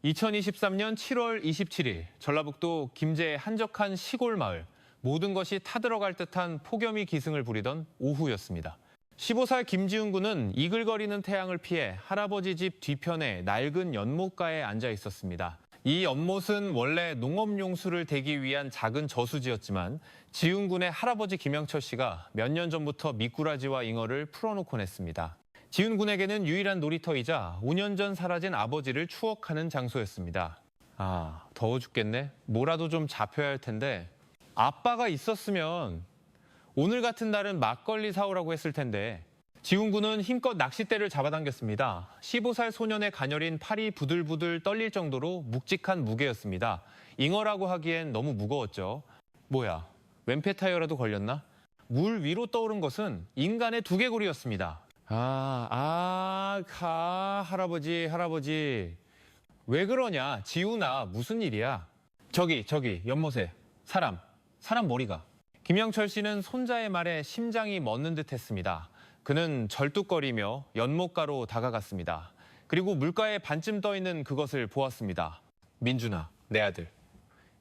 2023년 7월 27일 전라북도 김제의 한적한 시골 마을. 모든 것이 타들어갈 듯한 폭염이 기승을 부리던 오후였습니다. 15살 김지훈 군은 이글거리는 태양을 피해 할아버지 집 뒤편에 낡은 연못가에 앉아 있었습니다. 이 연못은 원래 농업용수를 대기 위한 작은 저수지였지만 지훈 군의 할아버지 김영철 씨가 몇 년 전부터 미꾸라지와 잉어를 풀어놓곤 했습니다. 지훈 군에게는 유일한 놀이터이자 5년 전 사라진 아버지를 추억하는 장소였습니다. 아, 더워 죽겠네. 뭐라도 좀 잡혀야 할 텐데. 아빠가 있었으면 오늘 같은 날은 막걸리 사오라고 했을 텐데. 지훈 군은 힘껏 낚싯대를 잡아당겼습니다. 15살 소년의 가녀린 팔이 부들부들 떨릴 정도로 묵직한 무게였습니다. 잉어라고 하기엔 너무 무거웠죠. 뭐야, 왼폐 타이어라도 걸렸나? 물 위로 떠오른 것은 인간의 두개골이었습니다. 할아버지. 왜 그러냐? 지훈아, 무슨 일이야? 저기, 연못에 사람 머리가. 김영철 씨는 손자의 말에 심장이 멎는 듯 했습니다. 그는 절뚝거리며 연못가로 다가갔습니다. 그리고 물가에 반쯤 떠있는 그것을 보았습니다. 민준아, 내 아들.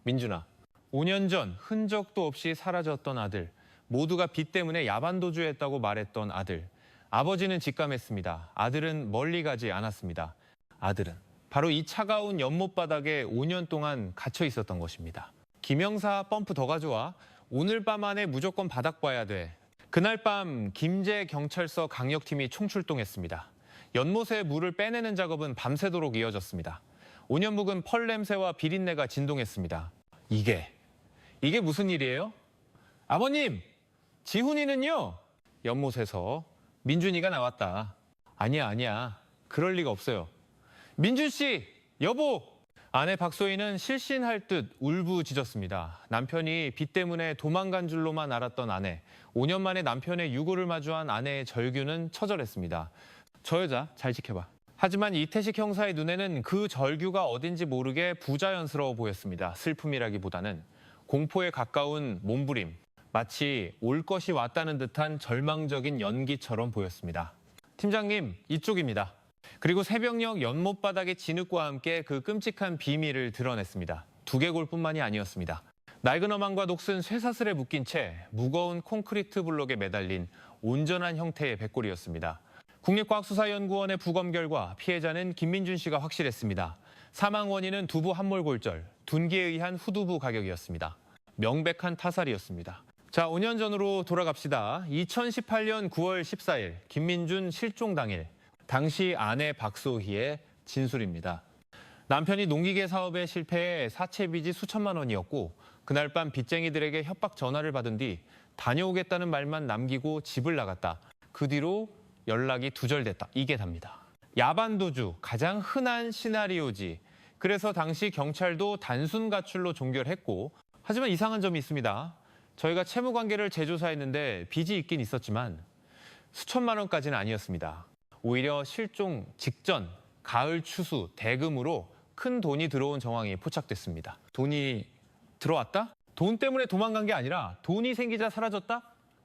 민준아, 5년 전 흔적도 없이 사라졌던 아들. 모두가 비 때문에 야반도주했다고 말했던 아들. 아버지는 직감했습니다. 아들은 멀리 가지 않았습니다. 아들은 바로 이 차가운 연못바닥에 5년 동안 갇혀 있었던 것입니다. 김영사 펌프 더 가져와. 오늘 밤 안에 무조건 바닥 봐야 돼. 그날 밤 김제경찰서 강력팀이 총출동했습니다. 연못의 물을 빼내는 작업은 밤새도록 이어졌습니다. 5년 묵은 펄 냄새와 비린내가 진동했습니다. 이게 무슨 일이에요? 아버님, 지훈이는요? 연못에서 민준이가 나왔다. 아니야. 그럴 리가 없어요. 민준 씨, 여보! 아내 박소희는 실신할 듯 울부짖었습니다. 남편이 비 때문에 도망간 줄로만 알았던 아내. 5년 만에 남편의 유고를 마주한 아내의 절규는 처절했습니다. 저 여자 잘 지켜봐. 하지만 이태식 형사의 눈에는 그 절규가 어딘지 모르게 부자연스러워 보였습니다. 슬픔이라기보다는 공포에 가까운 몸부림. 마치 올 것이 왔다는 듯한 절망적인 연기처럼 보였습니다. 팀장님, 이쪽입니다. 그리고 새벽녘 연못바닥의 진흙과 함께 그 끔찍한 비밀을 드러냈습니다. 두개골뿐만이 아니었습니다. 낡은 어망과 녹슨 쇠사슬에 묶인 채 무거운 콘크리트 블록에 매달린 온전한 형태의 백골이었습니다. 국립과학수사연구원의 부검 결과 피해자는 김민준 씨가 확실했습니다. 사망 원인은 두부 함몰골절, 둔기에 의한 후두부 가격이었습니다. 명백한 타살이었습니다. 자, 5년 전으로 돌아갑시다. 2018년 9월 14일 김민준 실종 당일. 당시 아내 박소희의 진술입니다. 남편이 농기계 사업에 실패해 사채 빚이 수천만 원이었고 그날 밤 빚쟁이들에게 협박 전화를 받은 뒤 다녀오겠다는 말만 남기고 집을 나갔다. 그 뒤로 연락이 두절됐다. 이게 답니다. 야반도주, 가장 흔한 시나리오지. 그래서 당시 경찰도 단순 가출로 종결했고 하지만 이상한 점이 있습니다. 저희가 채무관계를 재조사했는데 빚이 있긴 있었지만 수천만 원까지는 아니었습니다. 오히려 실종 직전 가을 추수 대금으로 큰 돈이 들어온 정황이 포착됐습니다. 돈이 들어왔다? 돈 때문에 도망간 게 아니라 돈이 생기자 사라졌다?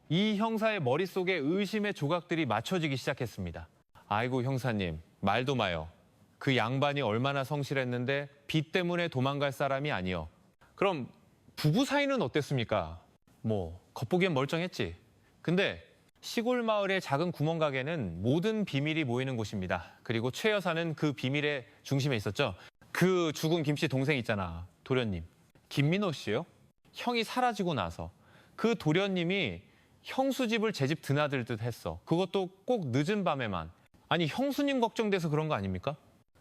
이 형사의 머릿속에 의심의 조각들이 맞춰지기 시작했습니다. 아이고 형사님, 말도 마요. 그 양반이 얼마나 성실했는데 빚 때문에 도망갈 사람이 아니요. 그럼 부부 사이는 어땠습니까? 겉보기엔 멀쩡했지. 근데 시골 마을의 작은 구멍가게는 모든 비밀이 모이는 곳입니다. 그리고 최 여사는 그 비밀의 중심에 있었죠. 그 죽은 김 씨 동생 있잖아. 도련님. 김민호 씨요? 형이 사라지고 나서 그 도련님이 형수 집을 제 집 드나들듯 했어. 그것도 꼭 늦은 밤에만. 아니, 형수님 걱정돼서 그런 거 아닙니까?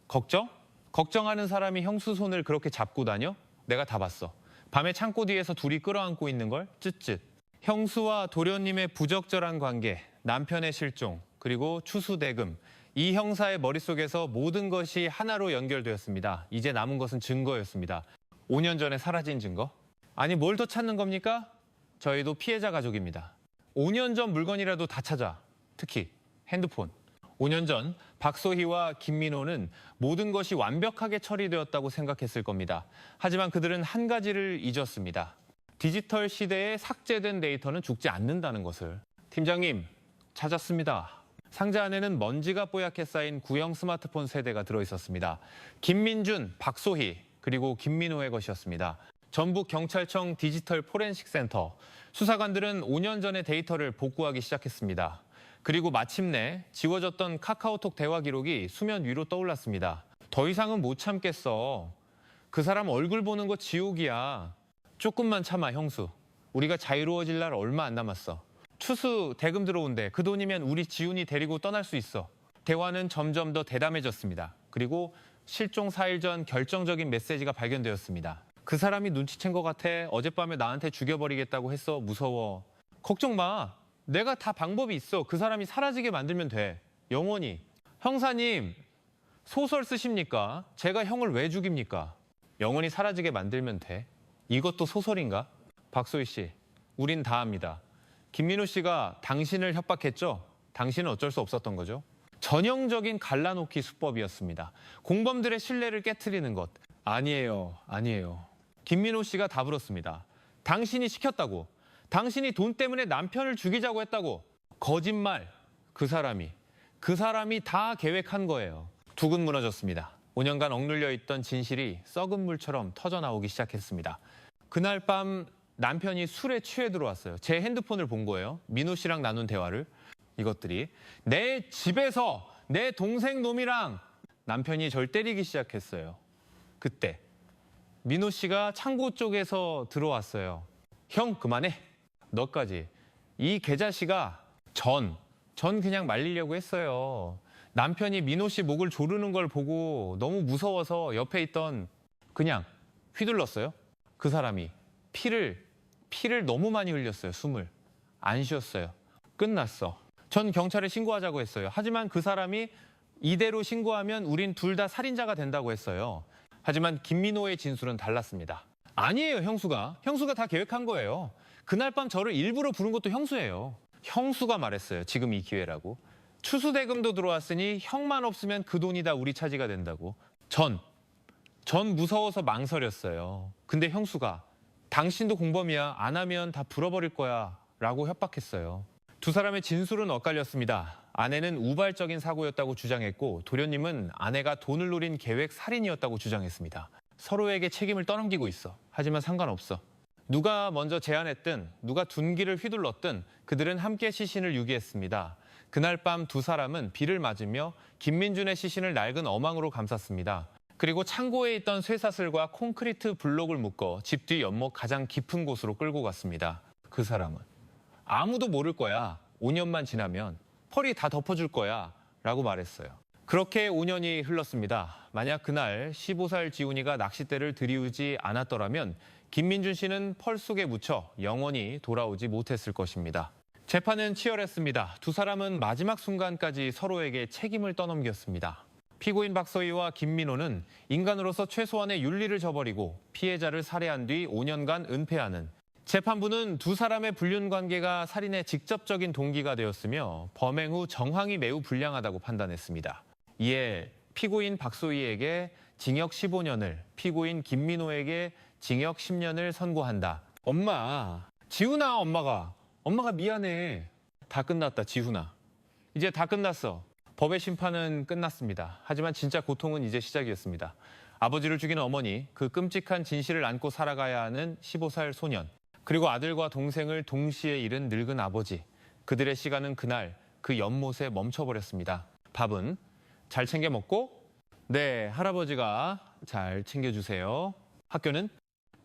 걱정? 걱정하는 사람이 형수 손을 그렇게 잡고 다녀? 내가 다 봤어. 밤에 창고 뒤에서 둘이 끌어안고 있는 걸 쯧쯧. 형수와 도련님의 부적절한 관계, 남편의 실종, 그리고 추수대금. 이 형사의 머릿속에서 모든 것이 하나로 연결되었습니다. 이제 남은 것은 증거였습니다. 5년 전에 사라진 증거? 아니, 뭘 더 찾는 겁니까? 저희도 피해자 가족입니다. 5년 전 물건이라도 다 찾아. 특히 핸드폰. 5년 전 박소희와 김민호는 모든 것이 완벽하게 처리되었다고 생각했을 겁니다. 하지만 그들은 한 가지를 잊었습니다. 디지털 시대에 삭제된 데이터는 죽지 않는다는 것을. 팀장님, 찾았습니다. 상자 안에는 먼지가 뽀얗게 쌓인 구형 스마트폰 3대가 들어있었습니다. 김민준, 박소희, 그리고 김민호의 것이었습니다. 전북경찰청 디지털 포렌식 센터. 수사관들은 5년 전의 데이터를 복구하기 시작했습니다. 그리고 마침내 지워졌던 카카오톡 대화 기록이 수면 위로 떠올랐습니다. 더 이상은 못 참겠어. 그 사람 얼굴 보는 거 지옥이야. 조금만 참아, 형수. 우리가 자유로워질 날 얼마 안 남았어. 추수 대금 들어온대. 그 돈이면 우리 지훈이 데리고 떠날 수 있어. 대화는 점점 더 대담해졌습니다. 그리고 실종 4일 전 결정적인 메시지가 발견되었습니다. 그 사람이 눈치챈 것 같아. 어젯밤에 나한테 죽여버리겠다고 했어. 무서워. 걱정 마. 내가 다 방법이 있어. 그 사람이 사라지게 만들면 돼. 영원히. 형사님, 소설 쓰십니까? 제가 형을 왜 죽입니까? 영원히 사라지게 만들면 돼. 이것도 소설인가? 박소희 씨, 우린 다 압니다. 김민호 씨가 당신을 협박했죠? 당신은 어쩔 수 없었던 거죠. 전형적인 갈라놓기 수법이었습니다. 공범들의 신뢰를 깨트리는 것. 아니에요. 김민호 씨가 다 불었습니다. 당신이 시켰다고. 당신이 돈 때문에 남편을 죽이자고 했다고. 거짓말. 그 사람이 다 계획한 거예요. 두근 무너졌습니다. 5년간 억눌려 있던 진실이 썩은 물처럼 터져나오기 시작했습니다. 그날 밤 남편이 술에 취해 들어왔어요. 제 핸드폰을 본 거예요. 민호 씨랑 나눈 대화를. 이것들이 내 집에서 내 동생 놈이랑 남편이 절 때리기 시작했어요. 그때 민호 씨가 창고 쪽에서 들어왔어요. 형 그만해. 너까지. 이 개자식아 전 그냥 말리려고 했어요. 남편이 민호 씨 목을 조르는 걸 보고 너무 무서워서 옆에 있던 그냥 휘둘렀어요. 그 사람이 피를 너무 많이 흘렸어요. 숨을 안 쉬었어요. 끝났어. 전 경찰에 신고하자고 했어요. 하지만 그 사람이 이대로 신고하면 우린 둘 다 살인자가 된다고 했어요. 하지만 김민호의 진술은 달랐습니다. 아니에요, 형수가 다 계획한 거예요. 그날 밤 저를 일부러 부른 것도 형수예요. 형수가 말했어요. 지금 이 기회라고. 추수대금도 들어왔으니 형만 없으면 그 돈이 다 우리 차지가 된다고. 전 무서워서 망설였어요. 근데 형수가 당신도 공범이야. 안 하면 다 불어버릴 거야. 라고 협박했어요. 두 사람의 진술은 엇갈렸습니다. 아내는 우발적인 사고였다고 주장했고 도련님은 아내가 돈을 노린 계획 살인이었다고 주장했습니다. 서로에게 책임을 떠넘기고 있어. 하지만 상관없어. 누가 먼저 제안했든 누가 둔기를 휘둘렀든 그들은 함께 시신을 유기했습니다. 그날 밤 두 사람은 비를 맞으며 김민준의 시신을 낡은 어망으로 감쌌습니다. 그리고 창고에 있던 쇠사슬과 콘크리트 블록을 묶어 집 뒤 연못 가장 깊은 곳으로 끌고 갔습니다. 그 사람은 아무도 모를 거야. 5년만 지나면 펄이 다 덮어줄 거야. 라고 말했어요. 그렇게 5년이 흘렀습니다. 만약 그날 15살 지훈이가 낚싯대를 들이우지 않았더라면 김민준 씨는 펄 속에 묻혀 영원히 돌아오지 못했을 것입니다. 재판은 치열했습니다. 두 사람은 마지막 순간까지 서로에게 책임을 떠넘겼습니다. 피고인 박소희와 김민호는 인간으로서 최소한의 윤리를 저버리고 피해자를 살해한 뒤 5년간 은폐하는, 재판부는 두 사람의 불륜 관계가 살인의 직접적인 동기가 되었으며 범행 후 정황이 매우 불량하다고 판단했습니다. 이에 피고인 박소희에게 징역 15년을, 피고인 김민호에게 징역 10년을 선고한다. 엄마, 지훈아, 엄마가 미안해. 다 끝났다, 지훈아. 이제 다 끝났어. 법의 심판은 끝났습니다. 하지만 진짜 고통은 이제 시작이었습니다. 아버지를 죽인 어머니, 그 끔찍한 진실을 안고 살아가야 하는 15살 소년, 그리고 아들과 동생을 동시에 잃은 늙은 아버지. 그들의 시간은 그날 그 연못에 멈춰버렸습니다. 밥은 잘 챙겨 먹고? 네, 할아버지가 잘 챙겨주세요. 학교는?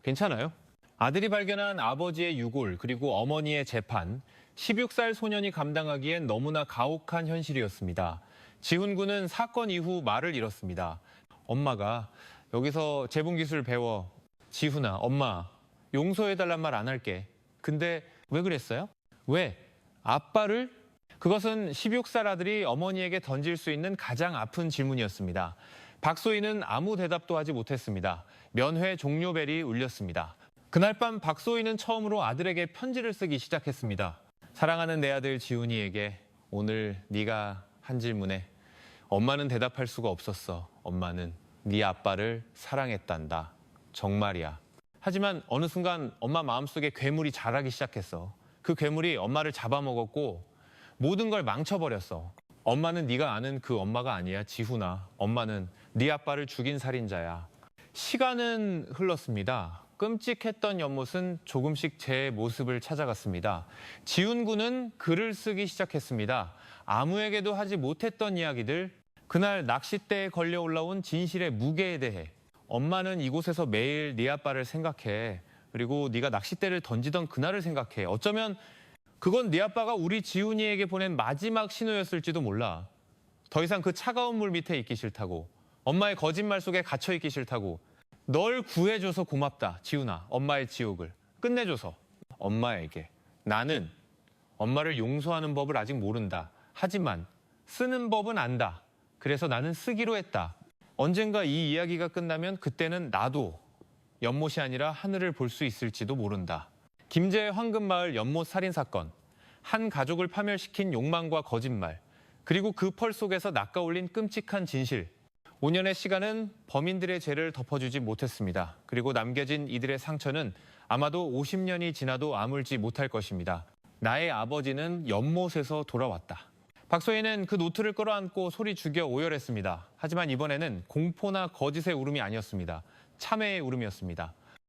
괜찮아요. 아들이 발견한 아버지의 유골 그리고 어머니의 재판, 16살 소년이 감당하기엔 너무나 가혹한 현실이었습니다. 지훈 군은 사건 이후 말을 잃었습니다. 엄마가 여기서 재봉기술 배워. 지훈아, 엄마 용서해달란 말 안 할게. 근데 왜 그랬어요? 왜? 아빠를? 그것은 16살 아들이 어머니에게 던질 수 있는 가장 아픈 질문이었습니다. 박소희는 아무 대답도 하지 못했습니다. 면회 종료벨이 울렸습니다. 그날 밤 박소희는 처음으로 아들에게 편지를 쓰기 시작했습니다. 사랑하는 내 아들 지훈이에게 오늘 네가 한 질문에 엄마는 대답할 수가 없었어. 엄마는 네 아빠를 사랑했단다. 정말이야. 하지만 어느 순간 엄마 마음속에 괴물이 자라기 시작했어. 그 괴물이 엄마를 잡아먹었고 모든 걸 망쳐버렸어. 엄마는 네가 아는 그 엄마가 아니야, 지훈아. 엄마는 네 아빠를 죽인 살인자야. 시간은 흘렀습니다. 끔찍했던 연못은 조금씩 제 모습을 찾아갔습니다. 지훈 군은 글을 쓰기 시작했습니다. 아무에게도 하지 못했던 이야기들, 그날 낚싯대에 걸려 올라온 진실의 무게에 대해. 엄마는 이곳에서 매일 네 아빠를 생각해. 그리고 네가 낚싯대를 던지던 그날을 생각해. 어쩌면 그건 네 아빠가 우리 지훈이에게 보낸 마지막 신호였을지도 몰라. 더 이상 그 차가운 물 밑에 있기 싫다고. 엄마의 거짓말 속에 갇혀 있기 싫다고. 널 구해줘서 고맙다, 지훈아. 엄마의 지옥을 끝내줘서. 엄마에게. 나는 엄마를 용서하는 법을 아직 모른다. 하지만 쓰는 법은 안다. 그래서 나는 쓰기로 했다. 언젠가 이 이야기가 끝나면 그때는 나도 연못이 아니라 하늘을 볼 수 있을지도 모른다. 김제 황금마을 연못 살인사건. 한 가족을 파멸시킨 욕망과 거짓말. 그리고 그 펄 속에서 낚아올린 끔찍한 진실. 5년의 시간은 범인들의 죄를 덮어주지 못했습니다. 그리고 남겨진 이들의 상처는 아마도 50년이 지나도 아물지 못할 것입니다. 나의 아버지는 연못에서 돌아왔다. 박소희는 그 노트를 끌어안고 소리 죽여 오열했습니다. 하지만 이번에는 공포나 거짓의 울음이 아니었습니다. 참회의 울음이었습니다.